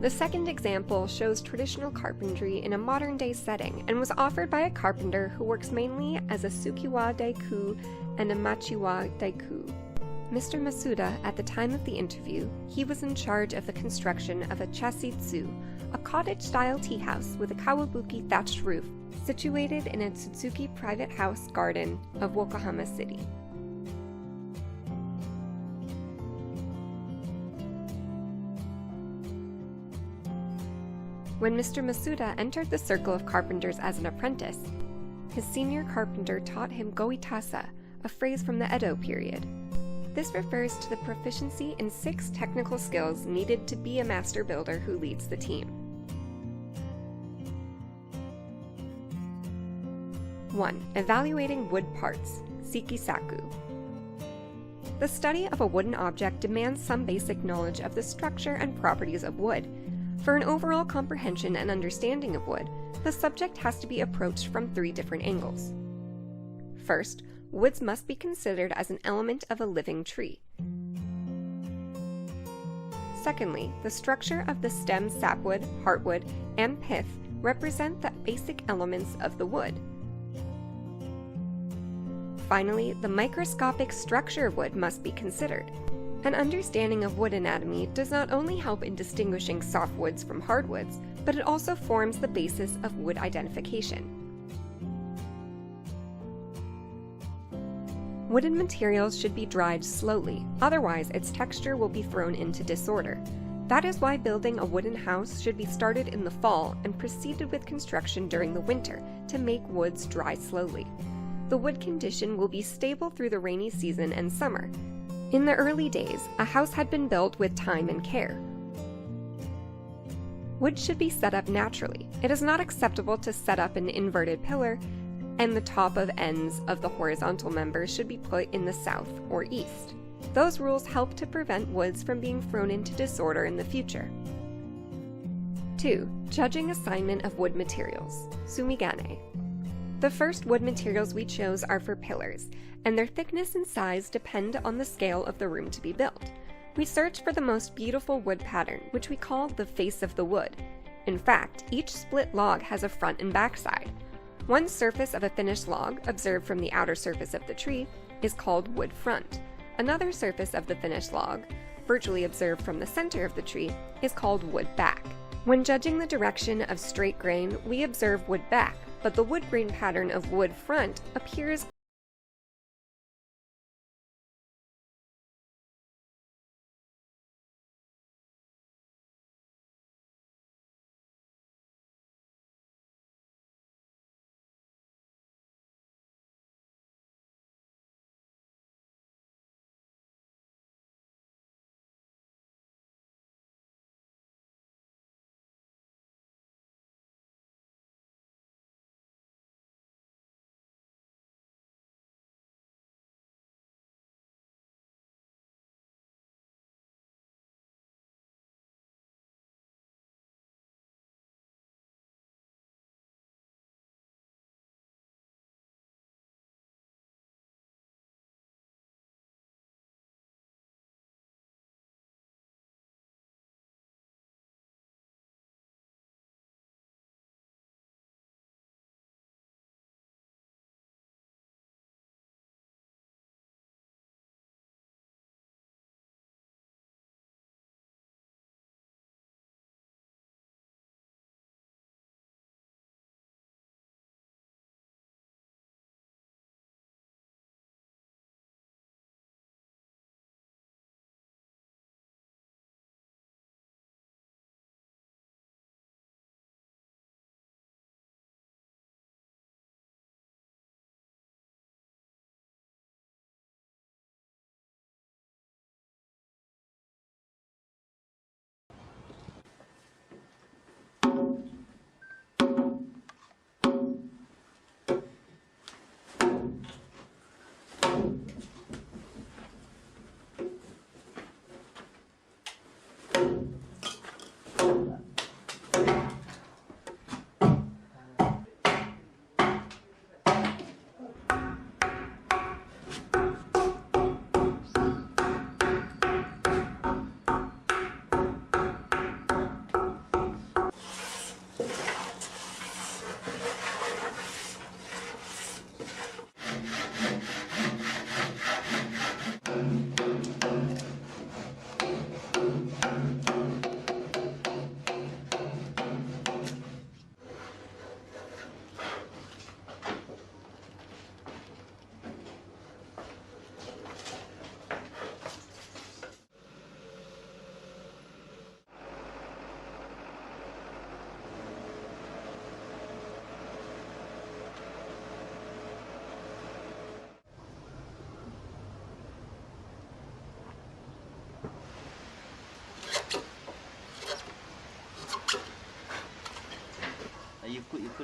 The second example shows traditional carpentry in a modern-day setting and was offered by a carpenter who works mainly as a Sukiya-Daiku and a Machiya-Daiku. Mr. Masuda, at the time of the interview, he was in charge of the construction of a Chashitsu, a cottage-style tea house with a Kayabuki thatched roof, situated in a Tsuzuki private house garden of Yokohama City. When Mr. Masuda entered the circle of carpenters as an apprentice, his senior carpenter taught him Goitassha, a phrase from the Edo period. This refers to the proficiency in 6 technical skills needed to be a master builder who leads the team. 1. Evaluating wood parts, Shikishaku. The study of a wooden object demands some basic knowledge of the structure and properties of wood. For an overall comprehension and understanding of wood, the subject has to be approached from 3 different angles. First, woods must be considered as an element of a living tree. Secondly, the structure of the stem, sapwood, heartwood, and pith represent the basic elements of the wood. Finally, the microscopic structure of wood must be considered. An understanding of wood anatomy does not only help in distinguishing softwoods from hardwoods, but it also forms the basis of wood identification. Wooden materials should be dried slowly, otherwise its texture will be thrown into disorder. That is why building a wooden house should be started in the fall and proceeded with construction during the winter to make woods dry slowly. The wood condition will be stable through the rainy season and summer. In the early days, a house had been built with time and care. Wood should be set up naturally. It is not acceptable to set up an inverted pillar, and the top of ends of the horizontal members should be put in the south or east. Those rules help to prevent woods from being thrown into disorder in the future. 2. Judging assignment of wood materials, Sumigane. The first wood materials we chose are for pillars, and their thickness and size depend on the scale of the room to be built. We search for the most beautiful wood pattern, which we call the face of the wood. In fact, each split log has a front and back side. One surface of a finished log, observed from the outer surface of the tree, is called wood front. Another surface of the finished log, virtually observed from the center of the tree, is called wood back. When judging the direction of straight grain, we observe wood back, but the wood grain pattern of wood front appears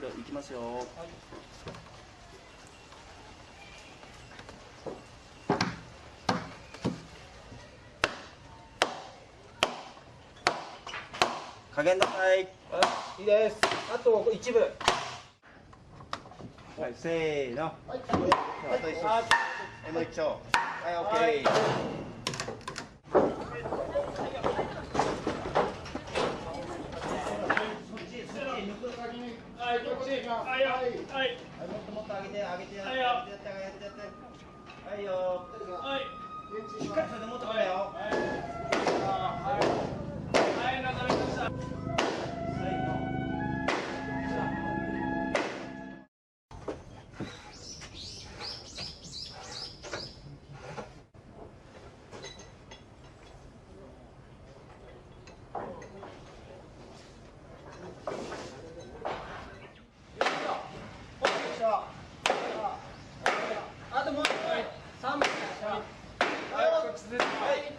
れ行きますよ。加減ださい。いいです。あと一部。はい、せーの。はい。あと一緒。もう一丁。はい、オッケー。はい、こっち。はい、はい。もっともっと上げて、上げて、やって、やって、やって、やって。はいよ。はい。しっかりそれで持ってくれよ。はい。はい、中身ました。あともう3分。はい、こっちです。はい。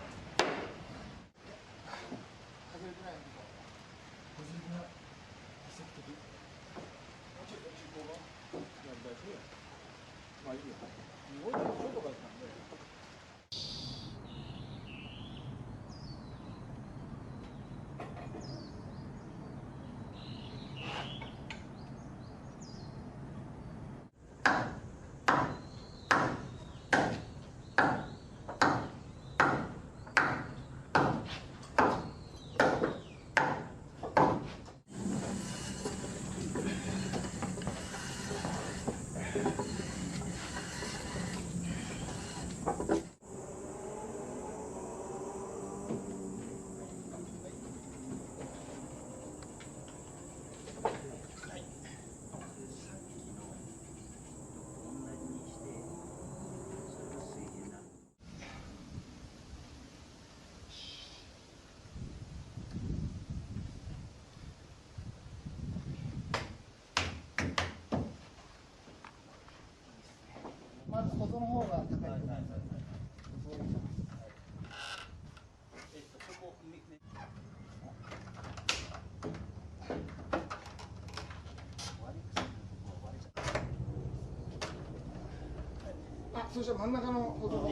まずここの方が高いと思います。あ、そしたら真ん中の歩道が。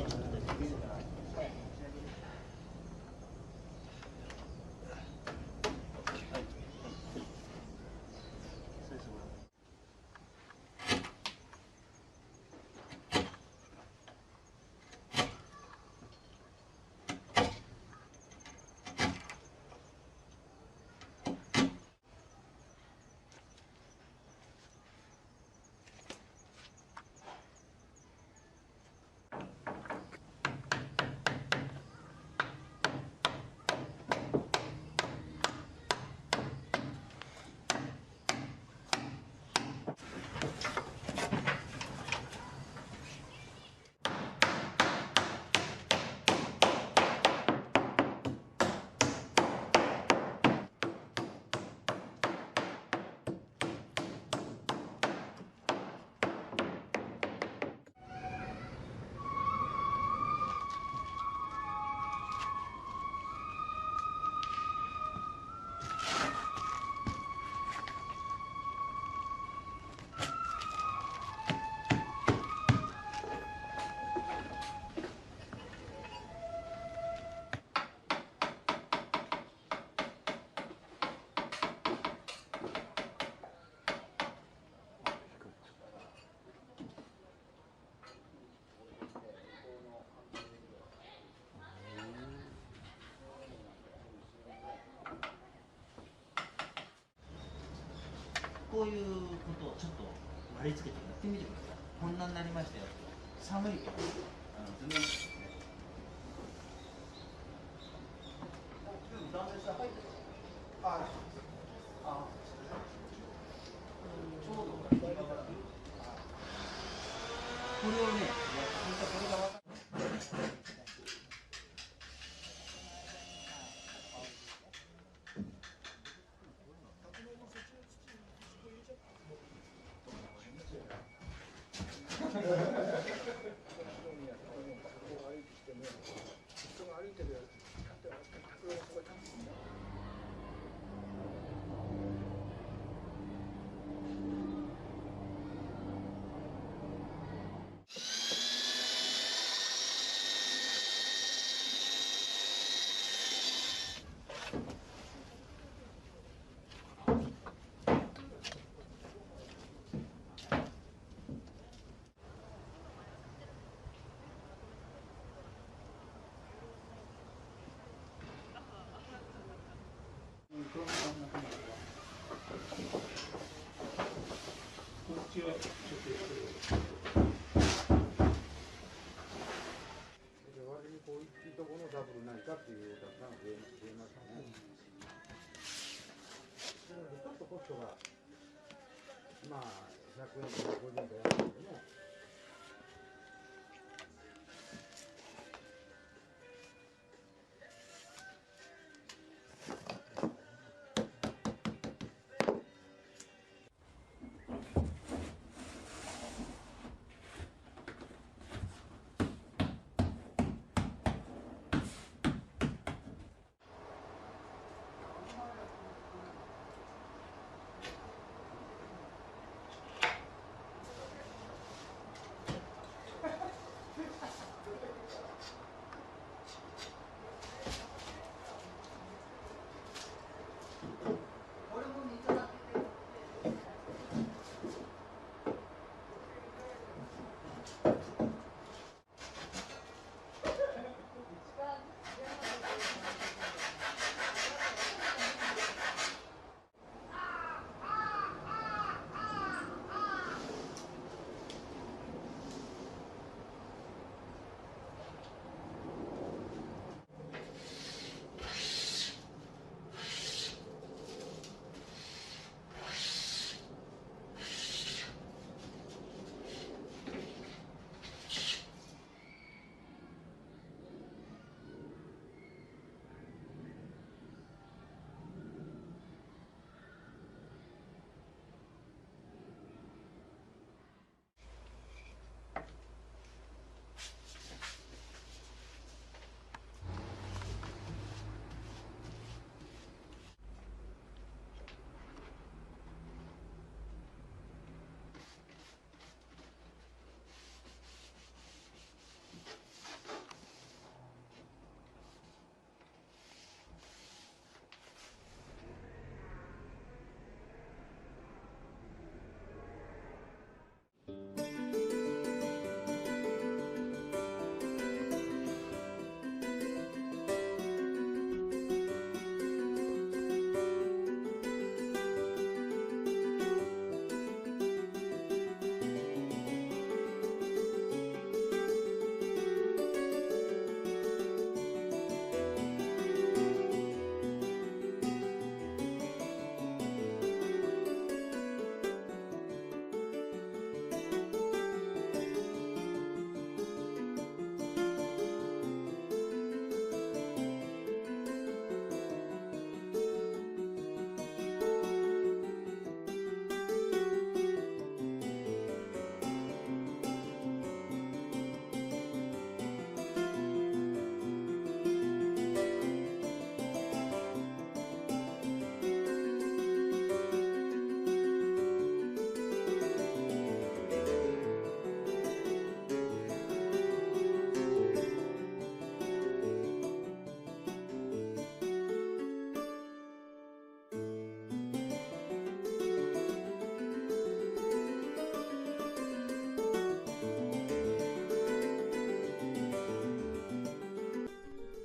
こういうことをちょっと貼り付けてやってみてください。こんなになりましたよ。寒いけど、全然。これをね、とこのダブルないかっていうお客さんが増えましたね。なのでちょっとコストがまあ100円とか50円とか安いけども。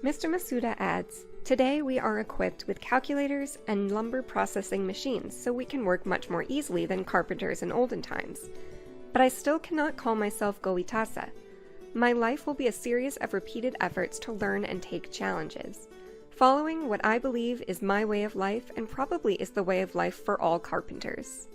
Mr. Masuda adds, "Today we are equipped with calculators and lumber processing machines so we can work much more easily than carpenters in olden times. But I still cannot call myself Goitassha. My life will be a series of repeated efforts to learn and take challenges, following what I believe is my way of life and probably is the way of life for all carpenters."